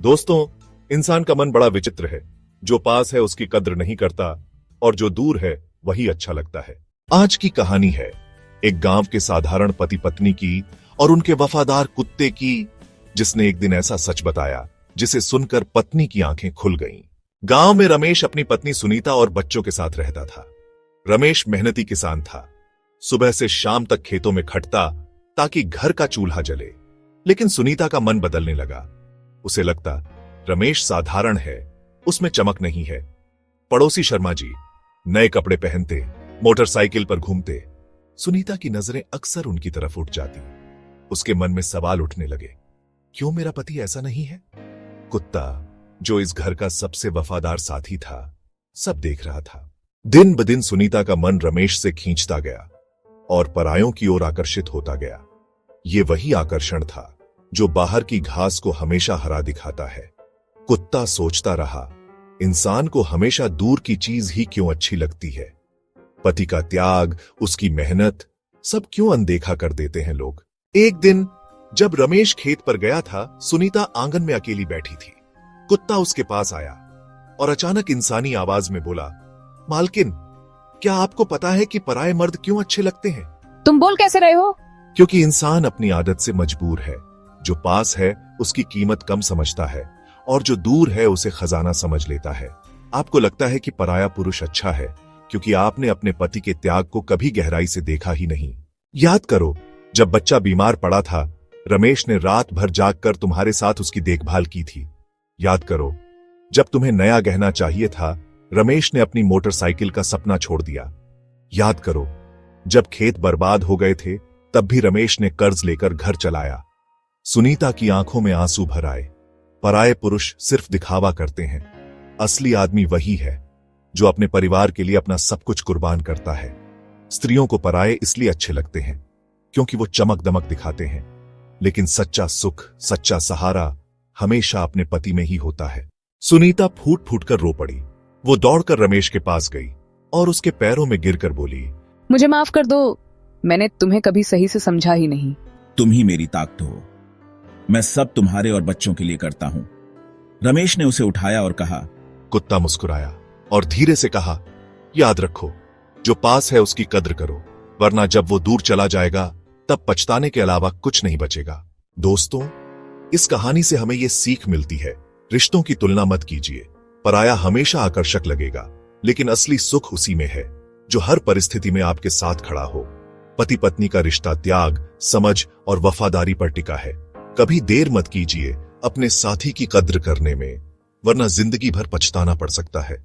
दोस्तों, इंसान का मन बड़ा विचित्र है। जो पास है उसकी कद्र नहीं करता और जो दूर है वही अच्छा लगता है। आज की कहानी है एक गांव के साधारण पति पत्नी की और उनके वफादार कुत्ते की, जिसने एक दिन ऐसा सच बताया जिसे सुनकर पत्नी की आंखें खुल गईं। गांव में रमेश अपनी पत्नी सुनीता और बच्चों के साथ रहता था। रमेश मेहनती किसान था। सुबह से शाम तक खेतों में खटता ताकि घर का चूल्हा जले। लेकिन सुनीता का मन बदलने लगा। उसे लगता रमेश साधारण है, उसमें चमक नहीं है। पड़ोसी शर्मा जी नए कपड़े पहनते, मोटरसाइकिल पर घूमते। सुनीता की नजरें अक्सर उनकी तरफ उठ जाती। उसके मन में सवाल उठने लगे, क्यों मेरा पति ऐसा नहीं है? कुत्ता, जो इस घर का सबसे वफादार साथी था, सब देख रहा था। दिन ब दिन सुनीता का मन रमेश से खींचता गया और परायों की ओर आकर्षित होता गया। ये वही आकर्षण था जो बाहर की घास को हमेशा हरा दिखाता है। कुत्ता सोचता रहा, इंसान को हमेशा दूर की चीज ही क्यों अच्छी लगती है? पति का त्याग, उसकी मेहनत, सब क्यों अनदेखा कर देते हैं लोग? एक दिन जब रमेश खेत पर गया था, सुनीता आंगन में अकेली बैठी थी। कुत्ता उसके पास आया और अचानक इंसानी आवाज में बोला, मालकिन, क्या आपको पता है कि पराये मर्द क्यों अच्छे लगते हैं? तुम बोल कैसे रहे हो? क्योंकि इंसान अपनी आदत से मजबूर है। जो पास है उसकी कीमत कम समझता है और जो दूर है उसे खजाना समझ लेता है। आपको लगता है कि पराया पुरुष अच्छा है क्योंकि आपने अपने पति के त्याग को कभी गहराई से देखा ही नहीं। याद करो, जब बच्चा बीमार पड़ा था, रमेश ने रात भर जागकर तुम्हारे साथ उसकी देखभाल की थी। याद करो, जब तुम्हें नया गहना चाहिए था, रमेश ने अपनी मोटरसाइकिल का सपना छोड़ दिया। याद करो, जब खेत बर्बाद हो गए थे, तब भी रमेश ने कर्ज लेकर घर चलाया। सुनीता की आंखों में आंसू भर आए। पराये पुरुष सिर्फ दिखावा करते हैं। असली आदमी वही है जो अपने परिवार के लिए अपना सब कुछ कुर्बान करता है। स्त्रियों को पराये इसलिए अच्छे लगते हैं क्योंकि वो चमक दमक दिखाते हैं, लेकिन सच्चा सुख, सच्चा सहारा हमेशा अपने पति में ही होता है। सुनीता फूट फूट कर रो पड़ी। वो दौड़कर रमेश के पास गई और उसके पैरों में गिरकर बोली, मुझे माफ कर दो, मैंने तुम्हें कभी सही से समझा ही नहीं। तुम ही मेरी ताकत हो। मैं सब तुम्हारे और बच्चों के लिए करता हूं। रमेश ने उसे उठाया और कहा। कुत्ता मुस्कुराया और धीरे से कहा, याद रखो, जो पास है उसकी कद्र करो, वरना जब वो दूर चला जाएगा तब पछताने के अलावा कुछ नहीं बचेगा। दोस्तों, इस कहानी से हमें ये सीख मिलती है, रिश्तों की तुलना मत कीजिए। पराया हमेशा आकर्षक लगेगा, लेकिन असली सुख उसी में है जो हर परिस्थिति में आपके साथ खड़ा हो। पति पत्नी का रिश्ता त्याग, समझ और वफादारी पर टिका है। कभी देर मत कीजिए अपने साथी की कद्र करने में, वरना जिंदगी भर पछताना पड़ सकता है।